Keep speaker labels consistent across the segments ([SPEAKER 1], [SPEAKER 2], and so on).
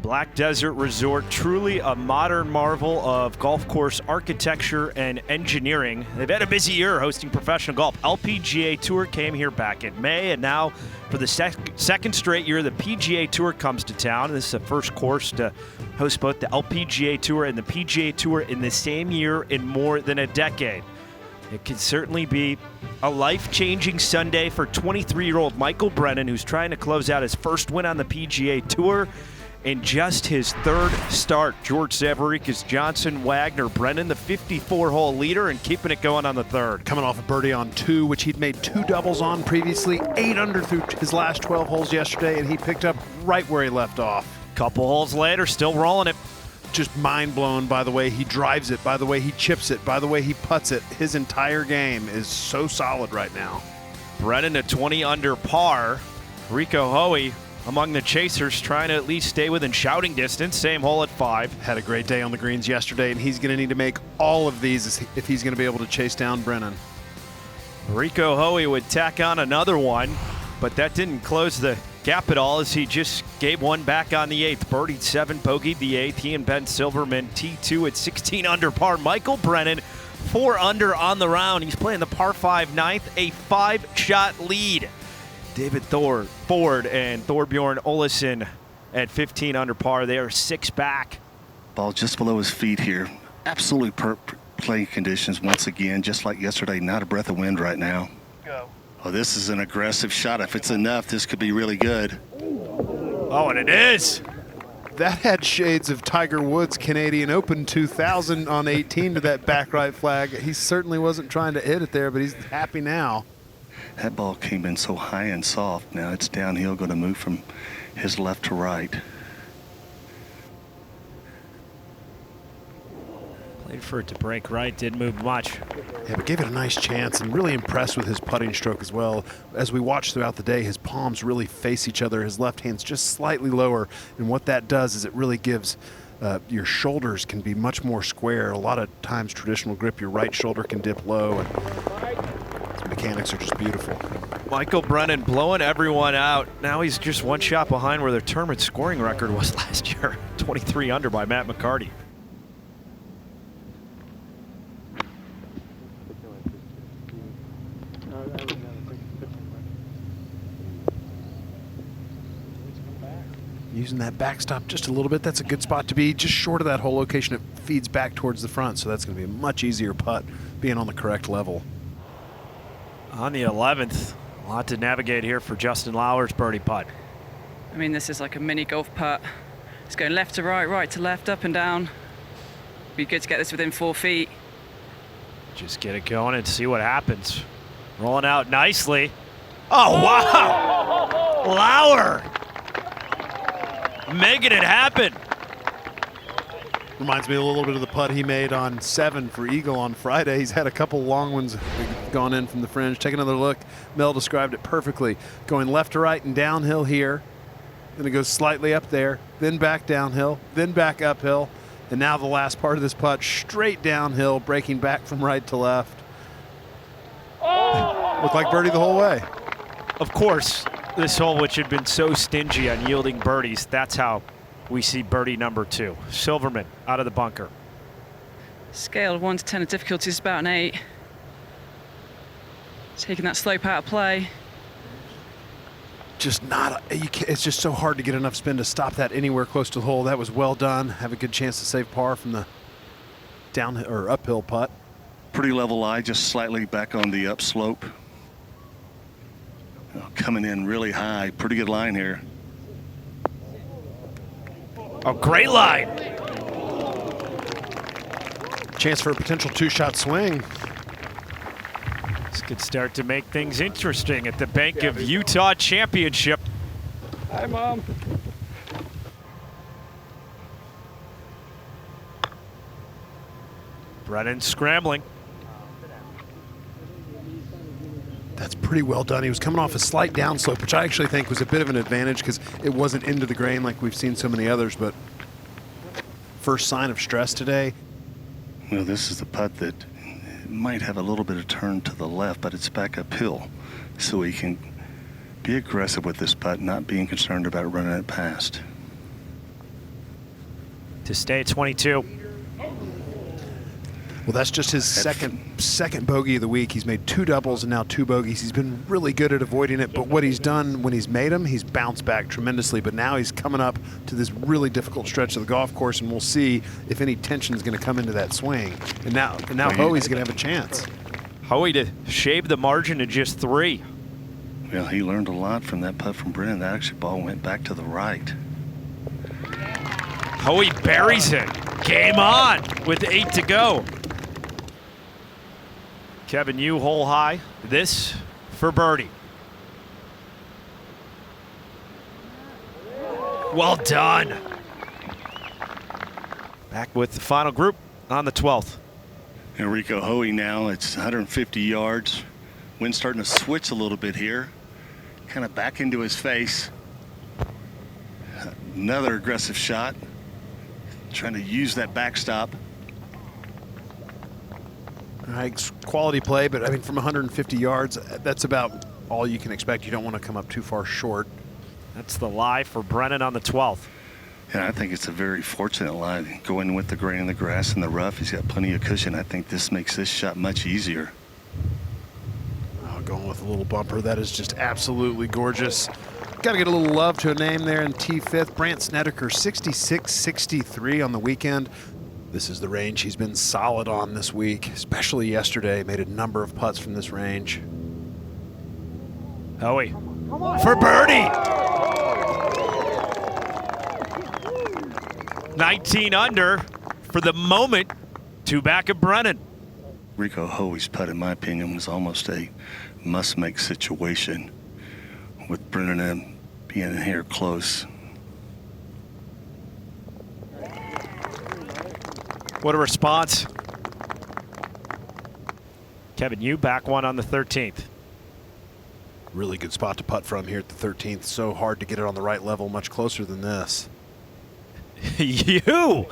[SPEAKER 1] Black Desert Resort, truly a modern marvel of golf course architecture and engineering. They've had a busy year hosting professional golf. LPGA Tour came here back in May, and now for the second straight year, the PGA Tour comes to town. This is the first course to host both the LPGA Tour and the PGA Tour in the same year in more than a decade. It could certainly be a life-changing Sunday for 23-year-old Michael Brennan, who's trying to close out his first win on the PGA Tour in just his third start. George Zavarikas, Johnson, Wagner, Brennan, the 54-hole leader, and keeping it going on the third.
[SPEAKER 2] Coming off a birdie on 2, which he'd made 2 doubles on previously, 8 under through his last 12 holes yesterday, and he picked up right where he left off.
[SPEAKER 1] Couple holes later, still rolling it.
[SPEAKER 2] Just mind blown by the way he drives it, by the way he chips it, by the way he putts it. His entire game is so solid right now.
[SPEAKER 1] Brennan at 20 under par. Rico Hoey among the chasers, trying to at least stay within shouting distance. Same hole at 5.
[SPEAKER 2] Had a great day on the greens yesterday, and he's going to need to make all of these if he's going to be able to chase down Brennan.
[SPEAKER 1] Rico Hoey would tack on another one, but that didn't close the gap at all, as he just gave one back on the 8th. Birdied 7, bogeyed the 8th. He and Ben Silverman T2 at 16 under par. Michael Brennan 4 under on the round. He's playing the par 5 9th, a 5-shot lead. David Ford and Thorbjorn Olesen at 15 under par. They are 6 back.
[SPEAKER 3] Ball just below his feet here. Absolutely perfect playing conditions once again, just like yesterday. Not a breath of wind right now.
[SPEAKER 4] Go.
[SPEAKER 3] Oh, this is an aggressive shot. If it's enough, this could be really good.
[SPEAKER 1] Oh, and it is.
[SPEAKER 2] That had shades of Tiger Woods Canadian Open 2000 on 18 to that back right flag. He certainly wasn't trying to hit it there, but he's happy now.
[SPEAKER 3] That ball came in so high and soft. Now it's downhill, going to move from his left to right.
[SPEAKER 1] Played for it to break right, didn't move much.
[SPEAKER 2] Yeah, but gave it a nice chance, and really impressed with his putting stroke as well. As we watch throughout the day, his palms really face each other. His left hand's just slightly lower, and what that does is it really gives your shoulders can be much more square. A lot of times traditional grip, your right shoulder can dip low, and his mechanics are just beautiful.
[SPEAKER 1] Michael Brennan blowing everyone out. Now he's just 1 shot behind where their tournament scoring record was last year. 23 under by Matt McCarty.
[SPEAKER 2] Using that backstop just a little bit. That's a good spot to be. Just short of that hole location, it feeds back towards the front, so that's going to be a much easier putt being on the correct level.
[SPEAKER 1] On the 11th, a lot to navigate here for Justin Lauer's birdie putt.
[SPEAKER 5] I mean, this is like a mini golf putt. It's going left to right, right to left, up and down. Be good to get this within 4 feet.
[SPEAKER 1] Just get it going and see what happens. Rolling out nicely. Oh, wow! Lauer! Making it happen.
[SPEAKER 2] Reminds me a little bit of the putt he made on 7 for Eagle on Friday. He's had a couple long ones gone in from the fringe. Take another look. Mel described it perfectly. Going left to right and downhill here. Then it goes slightly up there, then back downhill, then back uphill. And now the last part of this putt, straight downhill, breaking back from right to left. Looked like birdie the whole way.
[SPEAKER 1] Of course, this hole, which had been so stingy on yielding birdies, that's how we see birdie number 2. Silverman out of the bunker.
[SPEAKER 5] Scale of 1 to 10 of difficulty is about an 8. Taking that slope out of play.
[SPEAKER 2] Just not, it's just so hard to get enough spin to stop that anywhere close to the hole. That was well done. Have a good chance to save par from the down or uphill putt.
[SPEAKER 3] Pretty level lie, just slightly back on the upslope. Coming in really high. Pretty good line here.
[SPEAKER 1] Oh, great line.
[SPEAKER 2] Chance for a potential 2-shot swing.
[SPEAKER 1] This could start to make things interesting at the Bank of Utah Championship.
[SPEAKER 4] Hi, Mom.
[SPEAKER 1] Brennan scrambling.
[SPEAKER 2] That's pretty well done. He was coming off a slight downslope, which I actually think was a bit of an advantage because it wasn't into the grain like we've seen so many others, but first sign of stress today.
[SPEAKER 3] Well, this is the putt that might have a little bit of turn to the left, but it's back uphill. So he can be aggressive with this putt, not being concerned about running it past.
[SPEAKER 1] to stay at 22.
[SPEAKER 2] Well, that's just his second bogey of the week. He's made 2 doubles and now 2 bogeys. He's been really good at avoiding it, but what he's done when he's made them, he's bounced back tremendously. But now he's coming up to this really difficult stretch of the golf course, and we'll see if any tension is going to come into that swing. And now Hoey's going to have a chance.
[SPEAKER 1] Hoey to shave the margin to just 3.
[SPEAKER 3] Well, he learned a lot from that putt from Brennan. That actually ball went back to the right.
[SPEAKER 1] Hoey buries it. Game on with 8 to go. Kevin Yu hole high. This for birdie. Well done. Back with the final group on the 12th.
[SPEAKER 3] And Rico Hoey now, it's 150 yards. Wind starting to switch a little bit here. Kind of back into his face. Another aggressive shot. Trying to use that backstop.
[SPEAKER 2] All right, quality play, but I mean, from 150 yards, that's about all you can expect. You don't want to come up too far short.
[SPEAKER 1] That's the lie for Brennan on the 12th.
[SPEAKER 3] And I think it's a very fortunate lie. Going with the grain in the grass and the rough, he's got plenty of cushion. I think this makes this shot much easier.
[SPEAKER 2] Oh, going with a little bumper. That is just absolutely gorgeous. Got to get a little love to a name there in T5th. Brant Snedeker, 66-63 on the weekend. This is the range he's been solid on this week, especially yesterday. Made a number of putts from this range.
[SPEAKER 1] Hoey for birdie. 19 under for the moment. 2 back of Brennan.
[SPEAKER 3] Rico Hoey's putt, in my opinion, was almost a must-make situation with Brennan being in here close.
[SPEAKER 1] What a response. Kevin Yu back one on the 13th.
[SPEAKER 2] Really good spot to putt from here at the 13th. So hard to get it on the right level, much closer than this.
[SPEAKER 1] Yu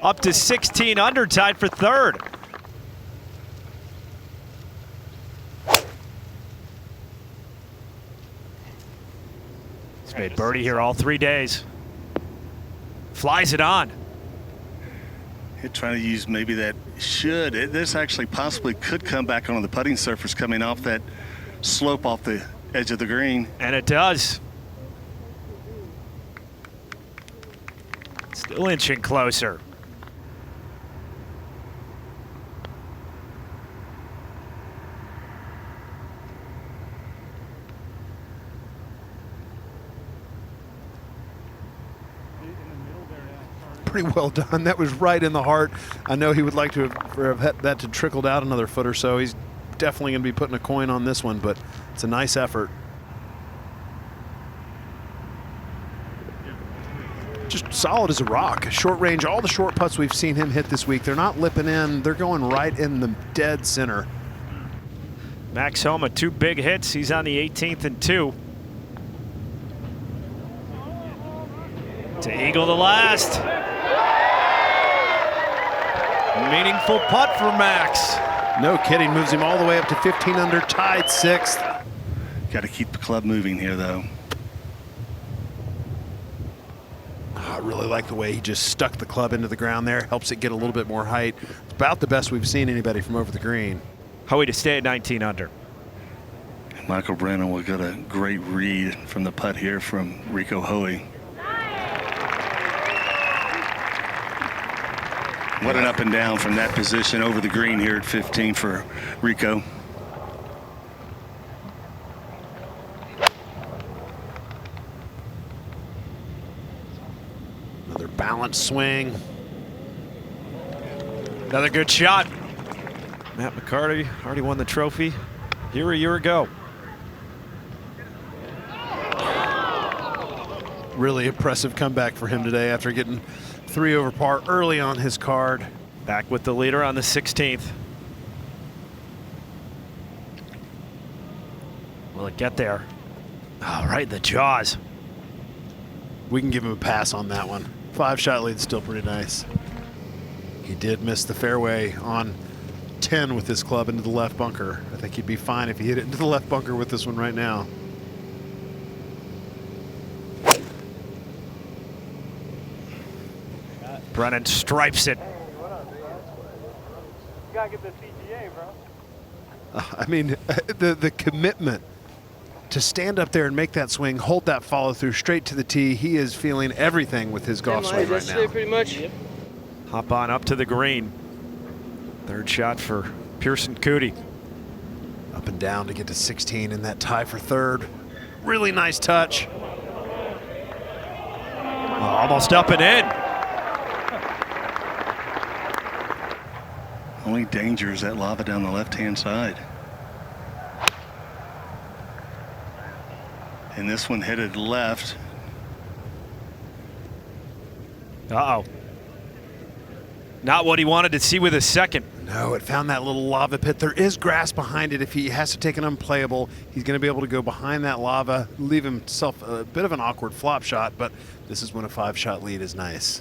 [SPEAKER 1] up to 16 under, tied for 3rd. He's made birdie here all 3 days. Flies it on.
[SPEAKER 3] Trying to use maybe that this actually possibly could come back onto the putting surface coming off that slope off the edge of the green.
[SPEAKER 1] And it does. Still inching closer.
[SPEAKER 2] Pretty well done. That was right in the heart. I know he would like to have had that to trickled out another foot or so. He's definitely going to be putting a coin on this one, but it's a nice effort. Just solid as a rock. Short range, all the short putts we've seen him hit this week, they're not lipping in. They're going right in the dead center.
[SPEAKER 1] Max Homa, 2 big hits. He's on the 18th and 2. To eagle the last. Meaningful putt for Max.
[SPEAKER 2] No kidding, moves him all the way up to 15 under, tied 6th.
[SPEAKER 3] Got to keep the club moving here, though.
[SPEAKER 2] I really like the way he just stuck the club into the ground there. Helps it get a little bit more height. It's about the best we've seen anybody from over the green.
[SPEAKER 1] Hoey to stay at 19 under.
[SPEAKER 3] Michael Brennan will get a great read from the putt here from Rico Hoey. What an up and down from that position over the green here at 15 for Rico.
[SPEAKER 2] Another balanced swing.
[SPEAKER 1] Another good shot. Matt McCarty already won the trophy here a year ago.
[SPEAKER 2] Really impressive comeback for him today after getting 3 over par early on his card.
[SPEAKER 1] Back with the leader on the 16th. Will it get there? Oh, right in the jaws.
[SPEAKER 2] We can give him a pass on that one. 5-shot lead's still pretty nice. He did miss the fairway on 10 with this club into the left bunker. I think he'd be fine if he hit it into the left bunker with this one right now.
[SPEAKER 1] Brennan stripes it.
[SPEAKER 4] You gotta get the PGA, bro.
[SPEAKER 2] I mean, the commitment to stand up there and make that swing, hold that follow through straight to the tee. He is feeling everything with his golf swing right now.
[SPEAKER 4] Pretty much.
[SPEAKER 1] Hop on up to the green. Third shot for Pearson Cootie.
[SPEAKER 2] Up and down to get to 16 in that tie for third. Really nice touch.
[SPEAKER 1] Almost up and in.
[SPEAKER 3] Only danger is that lava down the left-hand side. And this one headed left.
[SPEAKER 1] Uh-oh. Not what he wanted to see with his second.
[SPEAKER 2] No, it found that little lava pit. There is grass behind it. If he has to take an unplayable, he's going to be able to go behind that lava, leave himself a bit of an awkward flop shot, but this is when a 5-shot lead is nice.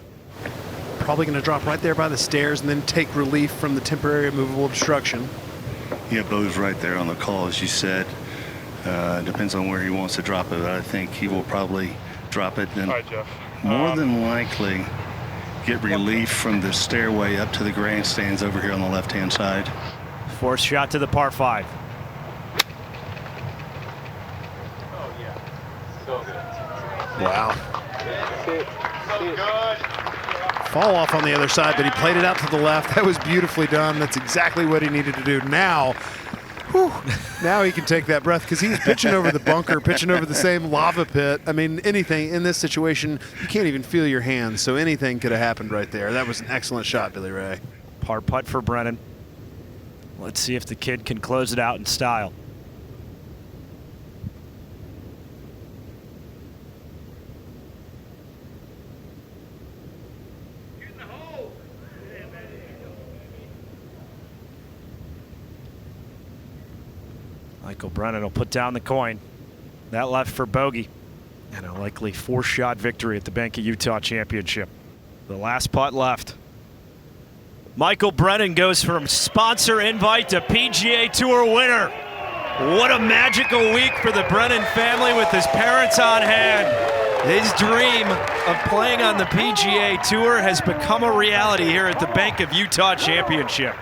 [SPEAKER 2] Probably going to drop right there by the stairs and then take relief from the temporary movable obstruction.
[SPEAKER 3] Yeah, Bo's right there on the call, as you said. Depends on where he wants to drop it. I think he will probably drop it, then more than likely get relief from the stairway up to the grandstands over here on the left-hand side.
[SPEAKER 1] Fourth shot to the par 5.
[SPEAKER 4] Oh, yeah. So good.
[SPEAKER 2] Wow.
[SPEAKER 4] So good.
[SPEAKER 2] Fall off on the other side, but he played it out to the left. That was beautifully done. That's exactly what he needed to do. Now, whew, now he can take that breath because he was pitching over the bunker, pitching over the same lava pit. I mean, anything in this situation, you can't even feel your hands, so anything could have happened right there. That was an excellent shot, Billy Ray.
[SPEAKER 1] Par putt for Brennan. Let's see if the kid can close it out in style. Michael Brennan will put down the coin. That left for bogey. And a likely 4-shot victory at the Bank of Utah Championship. The last putt left. Michael Brennan goes from sponsor invite to PGA Tour winner. What a magical week for the Brennan family with his parents on hand. His dream of playing on the PGA Tour has become a reality here at the Bank of Utah Championship.